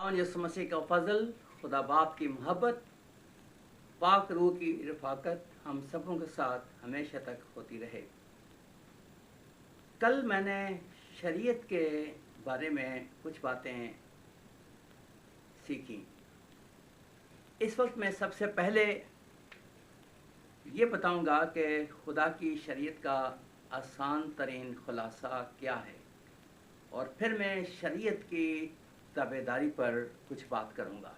और यसु मसीह का फजल, खुदा बाप की मोहब्बत, पाक रूह की रफ़ाकत हम सबों के साथ हमेशा तक होती रहे। कल मैंने शरीयत के बारे में कुछ बातें सीखी। इस वक्त मैं सबसे पहले ये बताऊंगा कि खुदा की शरीयत का आसान तरीन खुलासा क्या है, और फिर मैं शरीयत की ताबेदारी पर कुछ बात करूंगा।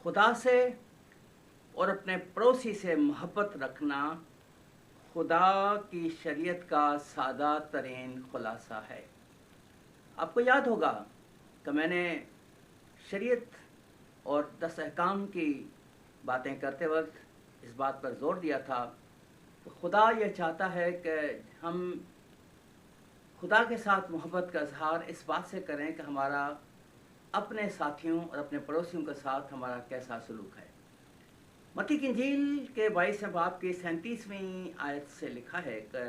खुदा से और अपने पड़ोसी से मोहब्बत रखना खुदा की शरीयत का सादा तरीन खुलासा है। आपको याद होगा कि मैंने शरीयत और 10 अहकाम की बातें करते वक्त इस बात पर जोर दिया था कि खुदा यह चाहता है कि हम खुदा के साथ मोहब्बत का इजहार इस बात से करें कि हमारा अपने साथियों और अपने पड़ोसियों के साथ हमारा कैसा सलूक है। मत्ती की इंजील के 22वें बाब की 37वीं आयत से लिखा है कि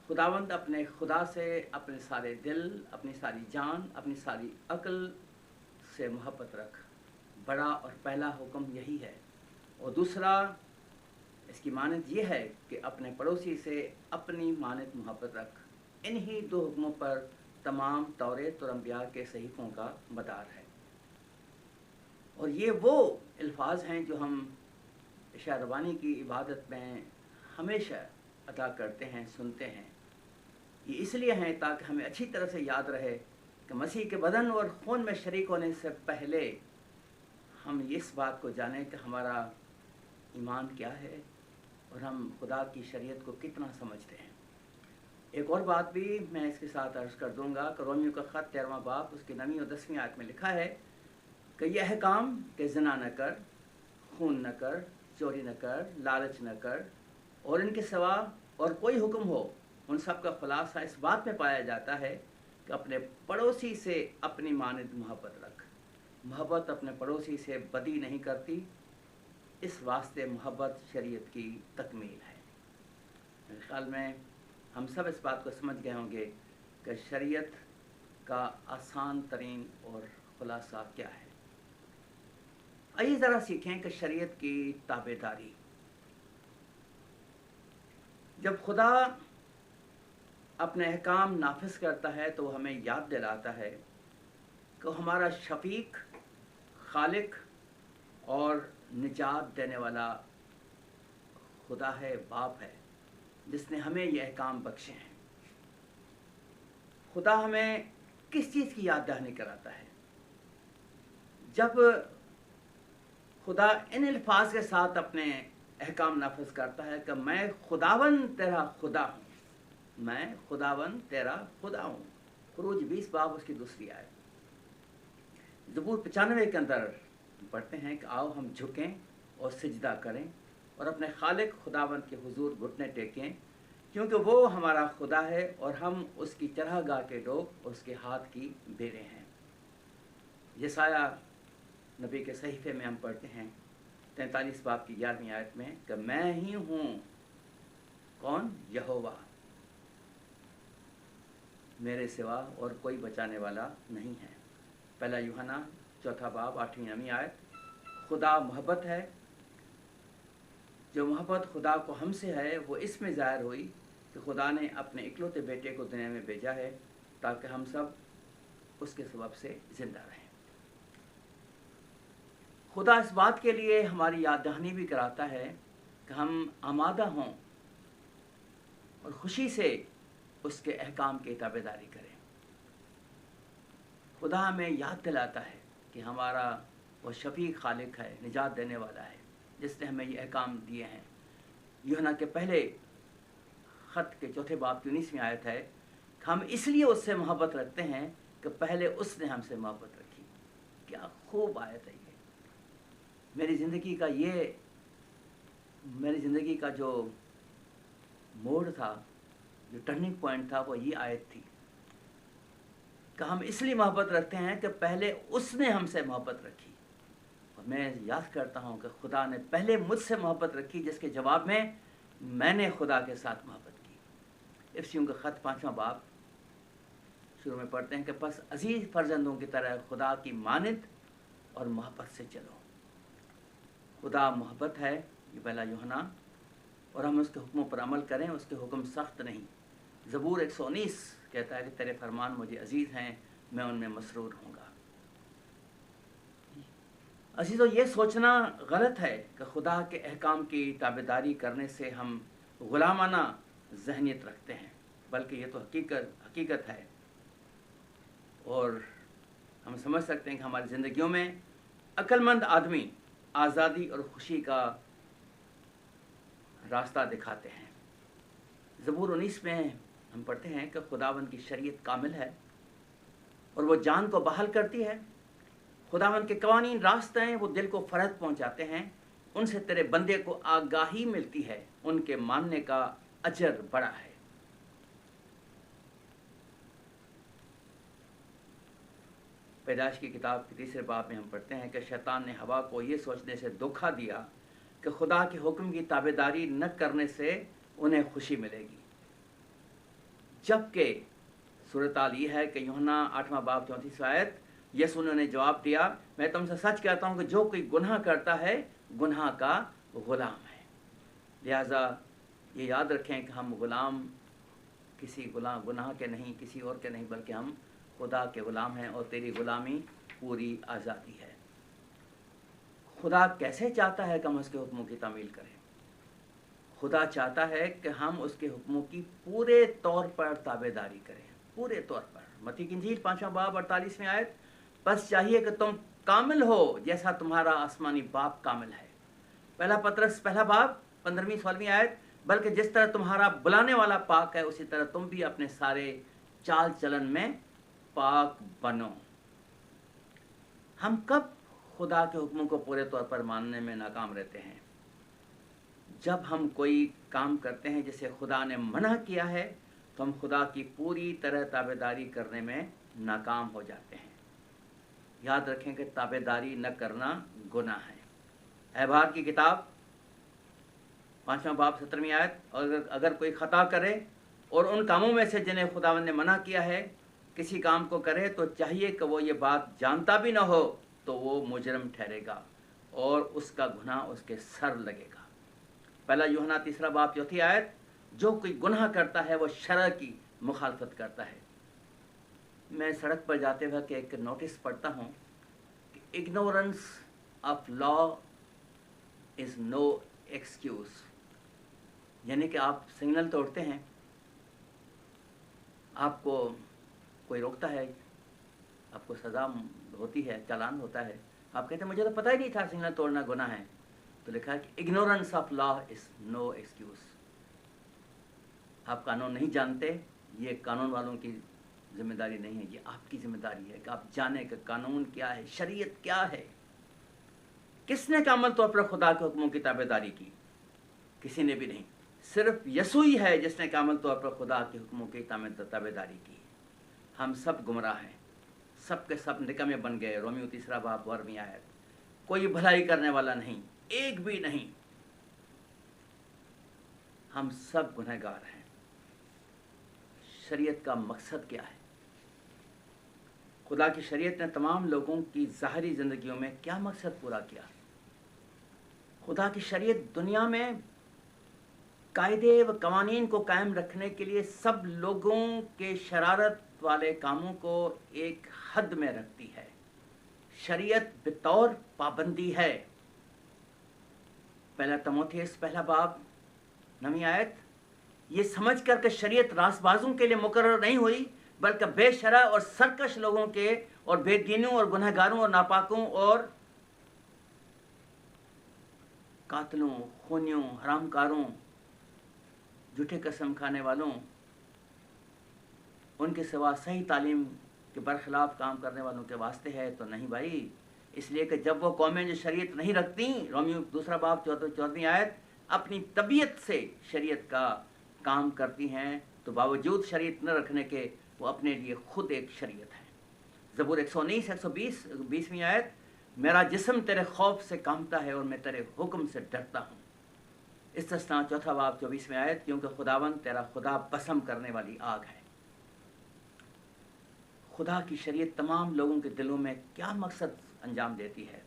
खुदावंद अपने खुदा से अपने सारे दिल, अपनी सारी जान, अपनी सारी अक्ल से मोहब्बत रख। बड़ा और पहला हुक्म यही है, और दूसरा इसकी मानद ये है कि अपने पड़ोसी से अपनी मानद मोहब्बत रख। इन्हीं दो हुक्मों पर तमाम तौरेत और अंबिया के सहीफ़ों का मदार है। और ये वो अल्फाज हैं जो हम इशा रबानी की इबादत में हमेशा अदा करते हैं, सुनते हैं। ये इसलिए हैं ताकि हमें अच्छी तरह से याद रहे कि मसीह के बदन और खून में शरीक होने से पहले हम इस बात को जानें कि हमारा ईमान क्या है और हम खुदा की शरीयत को कितना समझते हैं। एक और बात भी मैं इसके साथ अर्ज़ कर दूंगा कि रोमियो का ख़त 13वां बाब उसकी 9वीं और 10वीं आयत में लिखा है कि यह अहकाम कि ज़िना न कर, खून न कर, चोरी न कर, लालच न कर और इनके सिवा और कोई हुक्म हो, उन सब का खुलासा इस बात में पाया जाता है कि अपने पड़ोसी से अपनी मानद मोहब्बत रख। मोहब्बत अपने पड़ोसी से बदी नहीं करती, इस वास्ते मोहब्बत शरीयत की तकमील है। मेरे ख़्याल में हम सब इस बात को समझ गए होंगे कि शरीयत का आसान तरीन और खुलासा क्या है। आइए ज़रा सीखें कि शरीयत की ताबेदारी। जब खुदा अपने अहकाम नाफिज करता है तो हमें याद दिलाता है कि हमारा शफीक, खालिक और निजात देने वाला खुदा है, बाप है, जिसने हमें ये अहकाम बख्शे हैं। खुदा हमें किस चीज़ की याद दहानी कराता है? जब खुदा इन अल्फाज के साथ अपने अहकाम नाफिज करता है कि मैं खुदावन तेरा खुदा हूँ, मैं खुदावन तेरा खुदा हूँ। खुरूज 20 बाब उसकी दूसरी आयत। ज़बूर 95 के अंदर पढ़ते हैं कि आओ हम झुकें और सिजदा करें और अपने खालिक खुदावंद के हुजूर घुटने टेकें, क्योंकि वो हमारा खुदा है और हम उसकी चरागाह के लोग, उसके हाथ की बेरे हैं। यसाया नबी के सहीफे में हम पढ़ते हैं 43 बाब की 11वीं आयत में कि मैं ही हूँ, कौन? यहोवा, मेरे सिवा और कोई बचाने वाला नहीं है। पहला यूहन्ना 4 बाब 8वीं आयत। खुदा मोहब्बत है। जो मोहब्बत खुदा को हमसे है वो इसमें ज़ाहिर हुई कि खुदा ने अपने इकलौते बेटे को दुनिया में भेजा है ताकि हम सब उसके सबब से ज़िंदा रहें। खुदा इस बात के लिए हमारी याद दहानी भी कराता है कि हम आमादा हों और खुशी से उसके अहकाम की ताबेदारी करें। खुदा हमें याद दिलाता है कि हमारा वो शफीक खालिक है, निजात देने वाला है, जिसने हमें ये अहकाम दिए हैं। यूहन्ना के पहले ख़त के 4 बाब की 19वीं आयत है कि हम इसलिए उससे मोहब्बत रखते हैं कि पहले उसने हमसे मोहब्बत रखी। क्या खूब आयत है ये। मेरी ज़िंदगी का जो मोड़ था, जो टर्निंग पॉइंट था, वो ये आयत थी कि हम इसलिए मोहब्बत रखते हैं कि पहले उसने हमसे मोहब्बत रखी। और मैं याद करता हूँ कि खुदा ने पहले मुझसे मोहब्बत रखी, जिसके जवाब में मैंने खुदा के साथ मोहब्बत की। इफ्सियों का ख़त 5वां बाब شروع میں پڑھتے ہیں کہ پس عزیز فرزندوں کی طرح خدا کی مانند اور محبت سے چلو. خدا محبت ہے، یہ پہلا یوحنا، اور ہم اس کے حکموں پر عمل کریں. اس کے حکم سخت نہیں. زبور 119 کہتا ہے کہ تیرے فرمان مجھے عزیز ہیں، میں ان میں مسرور ہوں گا. عزیزو، یہ سوچنا غلط ہے کہ خدا کے احکام کی تابعداری کرنے سے ہم غلامانہ ذہنیت رکھتے ہیں، بلکہ یہ تو حقیقت ہے. اور ہم سمجھ سکتے ہیں کہ ہماری زندگیوں میں عقل مند آدمی آزادی اور خوشی کا راستہ دکھاتے ہیں. زبور 19 میں ہم پڑھتے ہیں کہ خداوند کی شریعت کامل ہے اور وہ جان کو بحال کرتی ہے. خداوند کے قوانین راستہ ہیں، وہ دل کو فرحت پہنچاتے ہیں. ان سے تیرے بندے کو آگاہی ملتی ہے، ان کے ماننے کا اجر بڑا ہے. پیدائش کی کتاب کے 3 باب میں ہم پڑھتے ہیں کہ شیطان نے حوا کو یہ سوچنے سے دھوکہ دیا کہ خدا کے حکم کی تابعداری نہ کرنے سے انہیں خوشی ملے گی، جبکہ صورتحال یہ ہے کہ یوحنا 8 باب 34 آیت، یسوع نے جواب دیا، میں تم سے سچ کہتا ہوں کہ جو کوئی گناہ کرتا ہے گناہ کا غلام ہے. لہذا یہ یاد رکھیں کہ ہم غلام کسی گناہ کے نہیں، کسی اور کے نہیں، بلکہ ہم خدا کے غلام ہیں، اور تیری غلامی پوری آزادی ہے. خدا کیسے چاہتا ہے کہ ہم اس کے حکموں کی تعمیل کریں؟ خدا چاہتا ہے کہ ہم اس کے حکموں کی پورے طور پر تابعداری کریں، پورے طور پر. متی کی انجیل 5 باب 48 آیت، بس چاہیے کہ تم کامل ہو جیسا تمہارا آسمانی باپ کامل ہے. پہلا پطرس 1 باب 15-16 آیت، بلکہ جس طرح تمہارا بلانے والا پاک ہے اسی طرح تم بھی اپنے سارے چال چلن میں پاک بنو. ہم کب خدا کے حکموں کو پورے طور پر ماننے میں ناکام رہتے ہیں؟ جب ہم کوئی کام کرتے ہیں جسے خدا نے منع کیا ہے تو ہم خدا کی پوری طرح تابعداری کرنے میں ناکام ہو جاتے ہیں. یاد رکھیں کہ تابعداری نہ کرنا گناہ ہے. احبار کی کتاب 5 باب 17 آیت، اور اگر کوئی خطا کرے اور ان کاموں میں سے جنہیں خداوند نے منع کیا ہے کسی کام کو کرے تو چاہیے کہ وہ یہ بات جانتا بھی نہ ہو تو وہ مجرم ٹھہرے گا اور اس کا گناہ اس کے سر لگے گا. پہلا یوحنا 3 باب 4 آیت، جو کوئی گناہ کرتا ہے وہ شرع کی مخالفت کرتا ہے. میں سڑک پر جاتے وقت ایک نوٹس پڑھتا ہوں کہ ignorance of law is no excuse. یعنی کہ آپ سگنل توڑتے ہیں، آپ کو کوئی روکتا ہے، آپ کو سزا ہوتی ہے، چالان ہوتا ہے، آپ کہتے ہیں مجھے تو پتہ ہی نہیں تھا سگنل توڑنا گناہ ہے. تو لکھا ہے کہ ignorance of law is no excuse. آپ قانون نہیں جانتے، یہ قانون والوں کی ذمہ داری نہیں ہے، یہ آپ کی ذمہ داری ہے کہ آپ جانیں کہ قانون کیا ہے، شریعت کیا ہے. کس نے کامل طور پر خدا کے حکموں کی تابعداری کی؟ کسی نے بھی نہیں. صرف یسوع ہی ہے جس نے کامل طور پر خدا کے حکموں کی تابعداری کی. ہم سب گمراہ ہیں، سب کے سب نکمے بن گئے. رومیو 3 باب 12 آیت، کوئی بھلائی کرنے والا نہیں، ایک بھی نہیں. ہم سب گنہگار ہیں. شریعت کا مقصد کیا ہے؟ خدا کی شریعت نے تمام لوگوں کی ظاہری زندگیوں میں کیا مقصد پورا کیا؟ خدا کی شریعت دنیا میں قاعدے و قوانین کو قائم رکھنے کے لیے سب لوگوں کے شرارت والے کاموں کو ایک حد میں رکھتی ہے. شریعت بطور پابندی ہے. پہلا تموتھیوس 1 باب 9 آیت، یہ سمجھ کر کہ شریعت راست بازوں کے لیے مقرر نہیں ہوئی بلکہ بے شرع اور سرکش لوگوں کے اور بے دینوں اور گنہگاروں اور ناپاکوں اور قاتلوں، خونیوں، حرام کاروں، جھوٹے قسم کھانے والوں، ان کے سوا صحیح تعلیم کے برخلاف کام کرنے والوں کے واسطے ہے. تو نہیں بھائی، اس لیے کہ جب وہ قومیں جو شریعت نہیں رکھتی، رومیو 2 باب 14 آیت، اپنی طبیعت سے شریعت کا کام کرتی ہیں تو باوجود شریعت نہ رکھنے کے وہ اپنے لیے خود ایک شریعت ہے. زبور 119 120 آیت، میرا جسم تیرے خوف سے کانپتا ہے اور میں تیرے حکم سے ڈرتا ہوں. استثناء 4 باب 24 آیت، کیونکہ خداوند تیرا خدا بسم کرنے والی آگ ہے. खुदा की शरीयत तमाम लोगों के दिलों में क्या मकसद अंजाम देती है।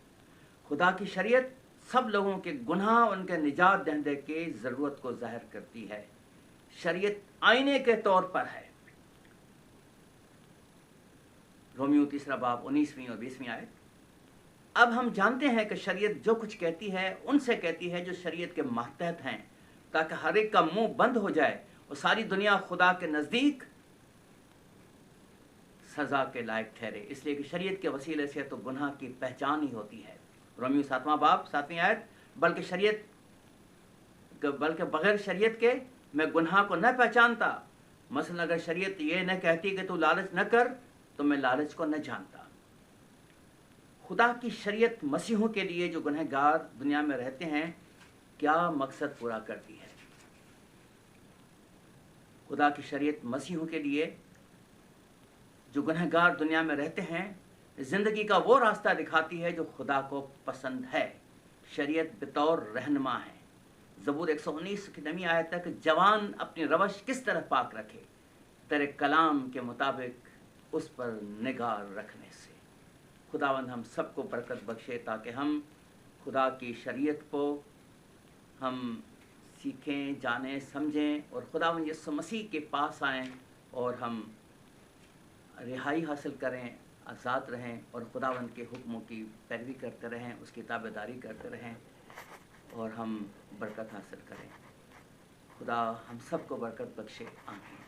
खुदा की शरीयत सब लोगों के गुनाह, उनके निजात दहंदे के ज़रूरत को ज़ाहिर करती है। शरीयत आईने के तौर पर है। रोमियो 3 बाब 19वीं और 20वीं आयत। अब हम जानते हैं कि शरीयत जो कुछ कहती है उनसे कहती है जो शरीयत के मातहत हैं, ताकि हर एक का मुंह बंद हो जाए और सारी दुनिया खुदा के नज़दीक सज़ा के लायक ठहरे। इसलिए कि शरीयत के वसीले से तो गुनाह की पहचान ही होती है। रोमियो 7वां बाब 7वीं आयत। बल्कि बगैर शरीयत के मैं गुनाह को न पहचानता। मसलन अगर शरीयत ये न कहती कि तू लालच न कर, तो मैं लालच को न जानता। खुदा की शरीयत मसीहों के लिए जो गुनहगार दुनिया में रहते हैं क्या मकसद पूरा करती है। खुदा की शरीयत मसीहों के लिए जो गुनहगार दुनिया में रहते हैं ज़िंदगी का वो रास्ता दिखाती है जो खुदा को पसंद है। शरीयत बतौर रहनुमा है। ज़बूर 119 की 9वीं आयत तक, जवान अपनी रवश किस तरह पाक रखे, तेरे कलाम के मुताबिक उस पर निगाह रखने से। खुदावंद हम सबको बरकत बख्शे ताकि हम खुदा की शरीयत को हम सीखें, जानें, समझें और खुदावंद यीशु मसीह के पास आएँ और हम रिहाई हासिल करें, आज़ाद रहें और खुदावंद के हुक्मों की पैरवी करते रहें, उसकी ताबेदारी करते रहें और हम बरकत हासिल करें। खुदा हम सबको बरकत बख्शे। आमीन।